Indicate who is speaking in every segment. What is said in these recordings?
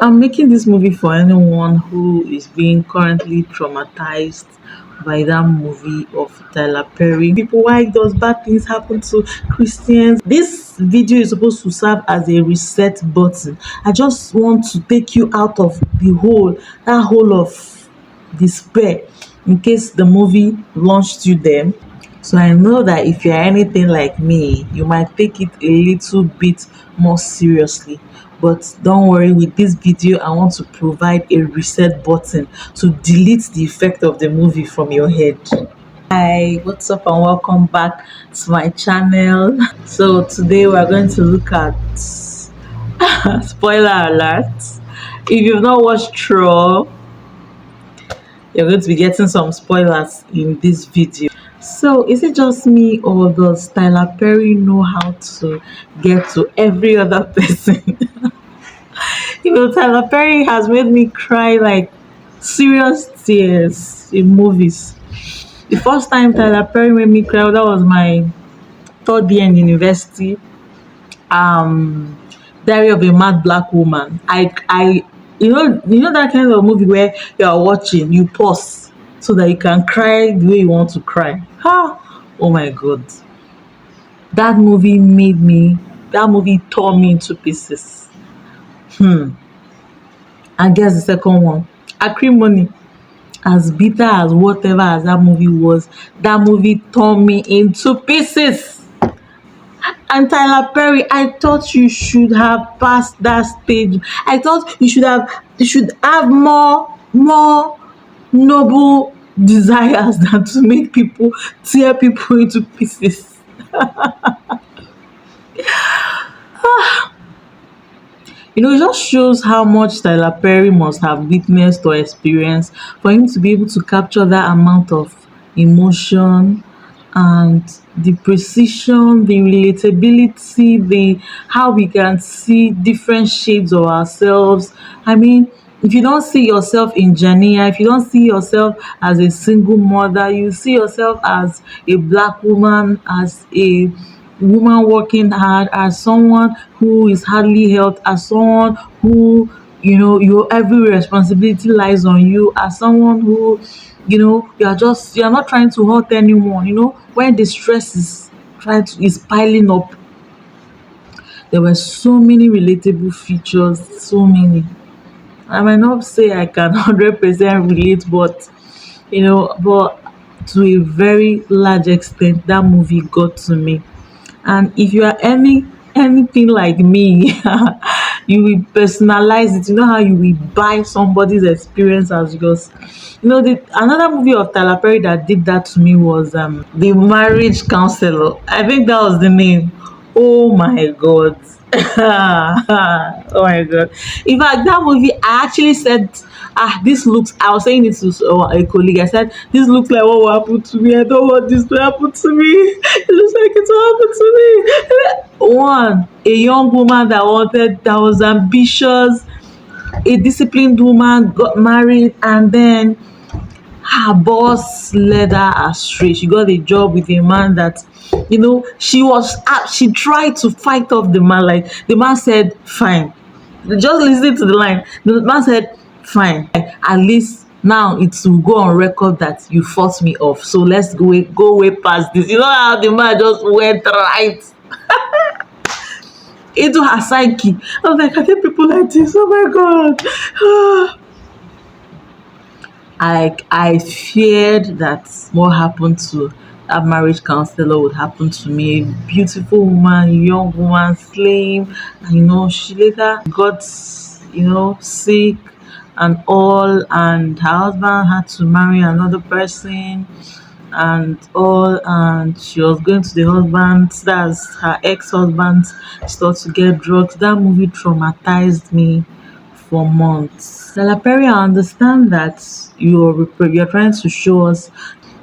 Speaker 1: I'm making this movie for anyone who is being currently traumatized by that movie of Tyler Perry. People, why does bad things happen to Christians? This video is supposed to serve as a reset button. I just want to take you out of that hole of despair in case the movie launched you there. So I know that if you're anything like me, you might take it a little bit more seriously. But don't worry, with this video, I want to provide a reset button to delete the effect of the movie from your head. Hi, what's up and welcome back to my channel. So today we're going to look at spoiler alert. If you've not watched Troll, you're going to be getting some spoilers in this video. So is it just me, or does Tyler Perry know how to get to every other person? Tyler Perry has made me cry like serious tears in movies. The first time Tyler Perry made me cry, that was my third year in university. Diary of a Mad Black Woman. You know that kind of movie where you are watching, you pause so that you can cry the way you want to cry. Oh my god. That movie tore me into pieces. And guess the second one, Acrimony. As bitter as whatever as that movie was, that movie tore me into pieces. And Tyler Perry, I thought you should have passed that stage. I thought you should have more noble desires than to make people tear people into pieces. It just shows how much Tyler Perry must have witnessed or experienced for him to be able to capture that amount of emotion and the precision, the relatability, the how we can see different shades of ourselves. I mean, if you don't see yourself in Jania, if you don't see yourself as a single mother, you see yourself as a black woman, as a woman working hard, as someone who is hardly helped, as someone who, your every responsibility lies on you, as someone who, you're not trying to hurt anyone. When the stress is piling up. There were so many relatable features, so many. I might not say I can 100% relate, but to a very large extent, that movie got to me. And if you are anything like me, you will personalize it. You know how you will buy somebody's experience as yours. Another movie of Tyler Perry that did that to me was The Marriage Counselor. I think that was the name. Oh my god. Oh my god. In fact, that movie, I actually said, this looks, I was saying it to a colleague. I said, this looks like what will happen to me. I don't want this to happen to me. It looks like it will happen to me. One, a young woman that was ambitious, a disciplined woman, got married, and then her boss led her astray. She got a job with a man that, she tried to fight off the man. Like, the man said, fine. Just listen to the line. The man said, fine. At least now it will go on record that you fought me off. So let's go way past this. You know how the man just went right into her psyche. I was like, I think people like this. Oh my god. I feared that what happened to that marriage counselor would happen to me. A beautiful woman, young woman, slim, and she later got sick and all, and her husband had to marry another person and all, and she was going to the husband, that's her ex-husband's store, to get drugs. That movie traumatized me for months. Tyler Perry, I understand that you're trying to show us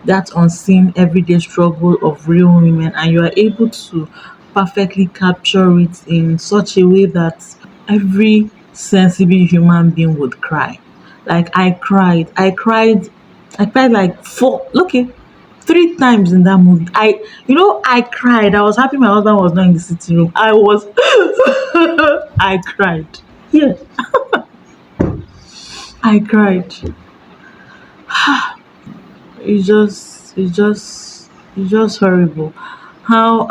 Speaker 1: that unseen everyday struggle of real women, and you are able to perfectly capture it in such a way that every sensible human being would cry. Like, I cried like three times in that movie. I cried. I was happy my husband was not in the sitting room. I cried. Yeah. I cried. It's just horrible. How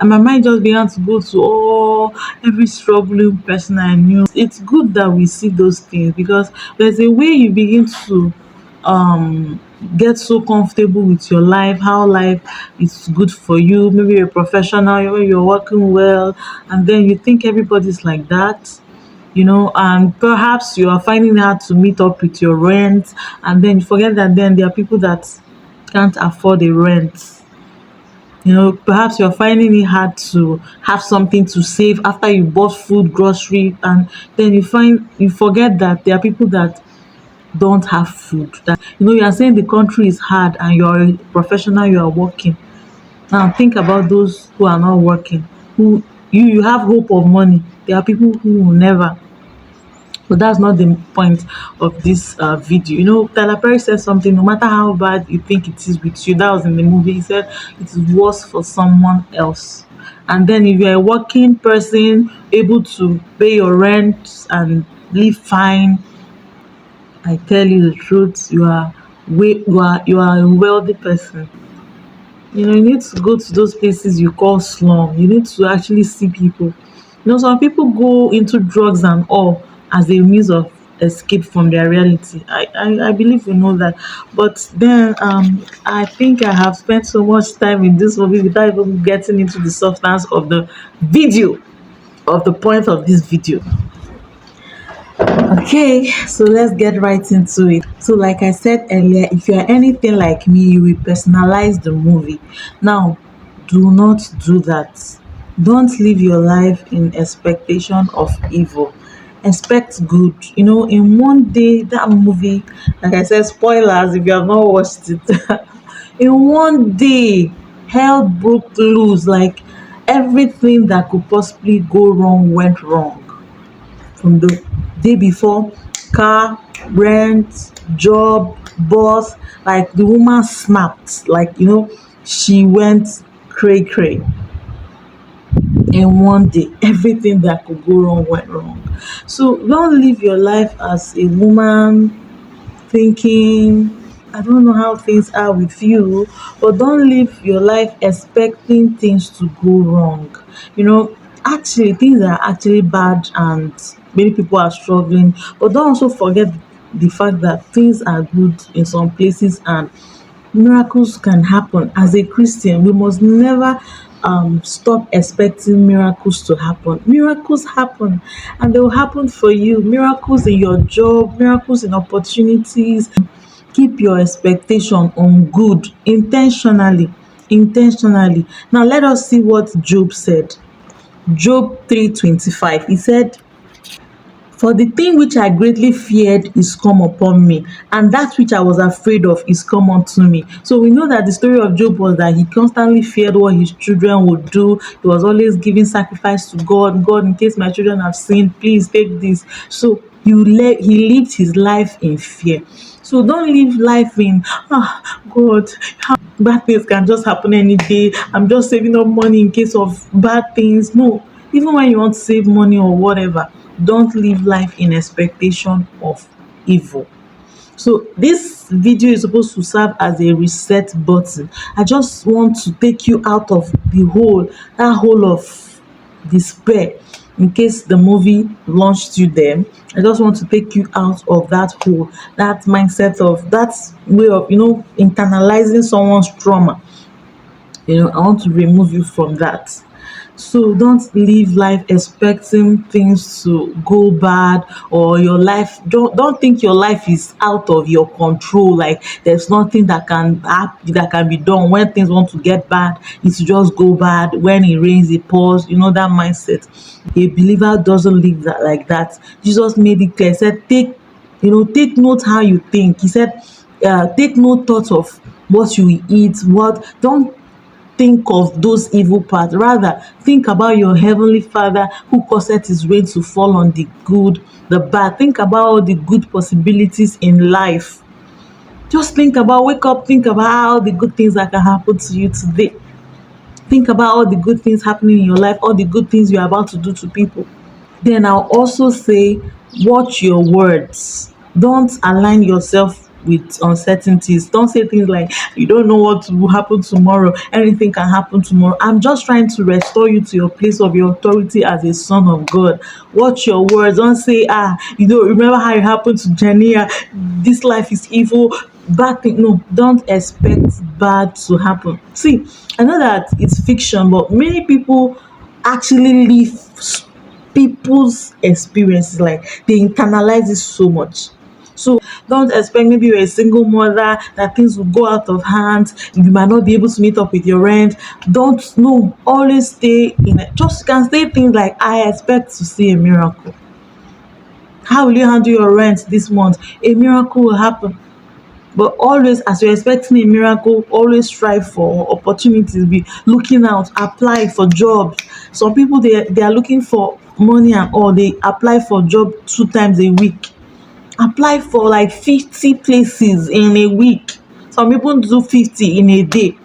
Speaker 1: my mind just began to go to all every struggling person I knew. It's good that we see those things because there's a way you begin to um get so comfortable with your life, how life is good for you. Maybe you're a professional, maybe you're working well, and then you think everybody's like that, and perhaps you are finding it hard to meet up with your rent, and then you forget that then there are people that can't afford a rent. Perhaps you're finding it hard to have something to save after you bought food, grocery, and then you forget that there are people that don't have food. That you are saying the country is hard and you're a professional, you are working. Now think about those who are not working, who you have hope of money. There are people who will never. But that's not the point of this video. Tyler Perry said something, no matter how bad you think it is with you, that was in the movie. He said it is worse for someone else. And then if you're a working person, able to pay your rent and live fine, I tell you the truth, you are a wealthy person. You need to go to those places you call slum. You need to actually see people. Some people go into drugs and all as a means of escape from their reality. I believe we know that. But then I think I have spent so much time in this movie without even getting into the substance of the video, of the point of this video. Okay, so let's get right into it. So, like I said earlier, if you are anything like me, you will personalize the movie. Now, do not do that. Don't live your life in expectation of evil. Expect good. In one day, that movie, like I said, spoilers if you have not watched it. In one day, hell broke loose. Like everything that could possibly go wrong went wrong from the day before. Car, rent, job, boss, like the woman snapped, like she went cray cray. In one day, everything that could go wrong went wrong. So don't live your life as a woman thinking, I don't know how things are with you, but don't live your life expecting things to go wrong. Actually, things are actually bad and many people are struggling, but don't also forget the fact that things are good in some places and miracles can happen. As a Christian, we must never stop expecting miracles to happen. Miracles happen and they will happen for you. Miracles in your job, miracles in opportunities. Keep your expectation on good intentionally. Now let us see what Job said. Job 3:25, he said, for the thing which I greatly feared is come upon me, and that which I was afraid of is come unto me. So we know that the story of Job was that he constantly feared what his children would do. He was always giving sacrifice to God. God, in case my children have sinned, please take this. So he lived his life in fear. So don't live life in God, bad things can just happen any day. I'm just saving up money in case of bad things. No, even when you want to save money or whatever, don't live life in expectation of evil. So this video is supposed to serve as a reset button. I just want to take you out of that hole of despair. In case the movie launched you there, I just want to take you out of that hole, that mindset of that way of internalizing someone's trauma. I want to remove you from that. So don't live life expecting things to go bad, or your life, don't think your life is out of your control. Like there's nothing that can be done. When things want to get bad, it just go bad. When it rains, it pours. That mindset. A believer doesn't live that like that. Jesus made it clear. He said, take note how you think. He said, take no thought of what you eat. Don't think of those evil parts. Rather, think about your heavenly Father who causeth his rain to fall on the good, the bad. Think about all the good possibilities in life. Just wake up, think about all the good things that can happen to you today. Think about all the good things happening in your life, all the good things you're about to do to people. Then I'll also say, watch your words. Don't align yourself with uncertainties. Don't say things like you don't know what will happen tomorrow, anything can happen tomorrow. I'm just trying to restore you to your place of your authority as a son of God. Watch your words. Don't say, you know, remember how it happened to Jania, this life is evil, bad thing. No, don't expect bad to happen. See, I know that it's fiction, but many people actually live people's experiences, like they internalize it so much. So don't expect, maybe you're a single mother, that things will go out of hand, you might not be able to meet up with your rent. Don't, no, always stay in it. Just, you can say things like, I expect to see a miracle. How will you handle your rent this month? A miracle will happen. But always, as you're expecting a miracle, always strive for opportunities, be looking out, apply for jobs. Some people, they are looking for money and all, they apply for job 2 times a week. Apply for like 50 places in a week. Some people do 50 in a day.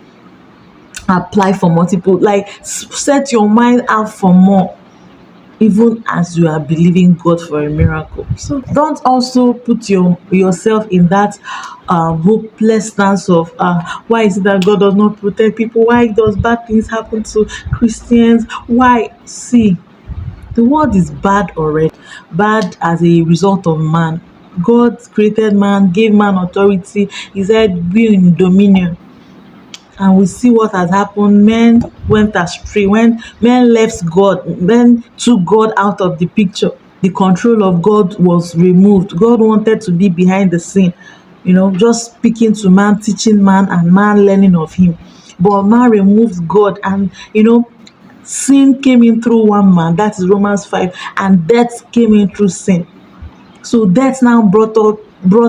Speaker 1: Apply for multiple, like set your mind out for more, even as you are believing God for a miracle. So don't also put yourself in that hopeless stance of why is it that God does not protect people? Why does bad things happen to Christians? Why? See, the world is bad already, bad as a result of man. God created man, gave man authority. He said, be in dominion. And we see what has happened. Men went astray. When men left God, men took God out of the picture, the control of God was removed. God wanted to be behind the scene, you know, just speaking to man, teaching man, and man learning of him. But man removed God, and you know, sin came in through one man, that is Romans 5, and death came in through sin. So death now brought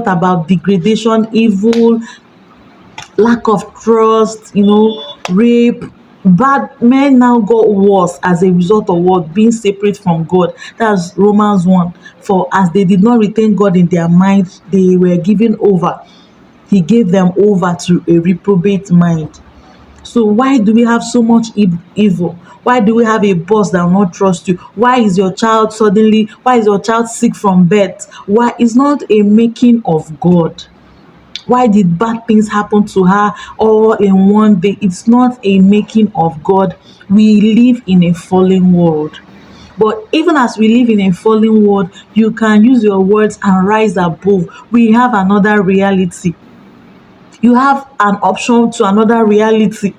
Speaker 1: about degradation, evil, lack of trust, you know, rape. Bad men now got worse as a result of what? Being separate from God. That's Romans 1. For as they did not retain God in their minds, they were given over. He gave them over to a reprobate mind. So why do we have so much evil? Why do we have a boss that will not trust you? Why is your child suddenly, why is your child sick from birth? Why? It's not a making of God. Why did bad things happen to her all in one day? It's not a making of God. We live in a fallen world. But even as we live in a fallen world, you can use your words and rise above. We have another reality. You have an option to another reality.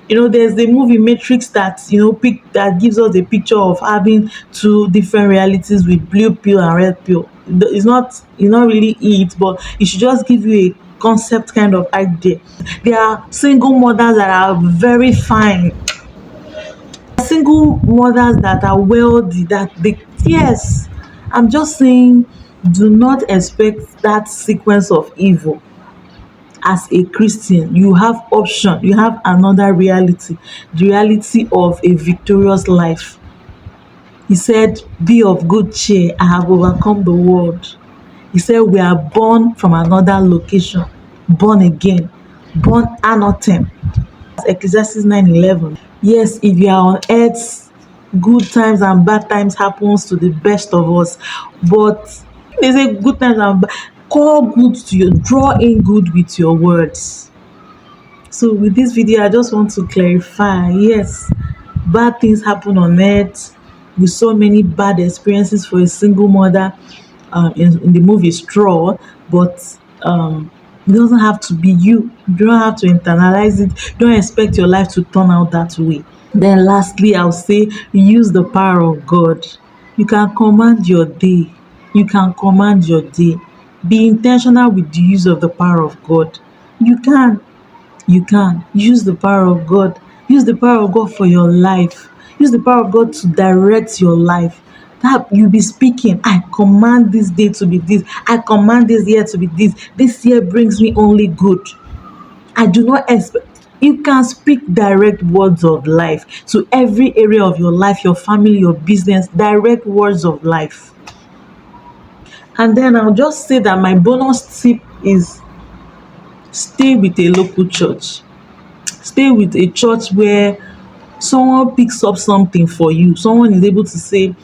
Speaker 1: You know, there's the movie Matrix that, you know, that gives us a picture of having two different realities with blue pill and red pill. It's not really it, but it should just give you a concept kind of idea. There are single mothers that are very fine, single mothers that are wealthy, that they, yes, I'm just saying, do not expect that sequence of evil. As a Christian, you have option, you have another reality, the reality of a victorious life. He said, be of good cheer, I have overcome the world. He said, we are born from another location, born again, born anotem. Ecclesiastes 9:11. Yes, if you are on earth, good times and bad times happens to the best of us. But they say good times and call good to you, draw in good with your words. So with this video, I just want to clarify, yes, bad things happen on earth. We saw many bad experiences for a single mother in the movie Straw, but it doesn't have to be you. You don't have to internalize it. Don't expect your life to turn out that way. Then lastly, I'll say use the power of God. You can command your day. You can command your day. Be intentional with the use of the power of God. You can. You can use the power of God. Use the power of God for your life. Use the power of God to direct your life. That you be speaking, I command this day to be this. I command this year to be this. This year brings me only good. I do not expect. You can speak direct words of life to every area of your life, your family, your business, direct words of life. And then I'll just say that my bonus tip is stay with a local church. Stay with a church where someone picks up something for you. Someone is able to say,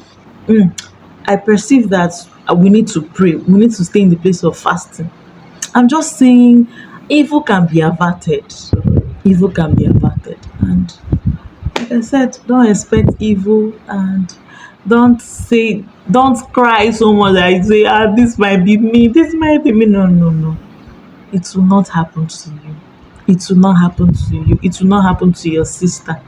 Speaker 1: I perceive that we need to pray, we need to stay in the place of fasting. I'm just saying evil can be averted. Evil can be averted. And like I said, don't expect evil, and don't cry so much that you say, this might be me, this might be me. No, no, no. It will not happen to you. It will not happen to you. It will not happen to your sister.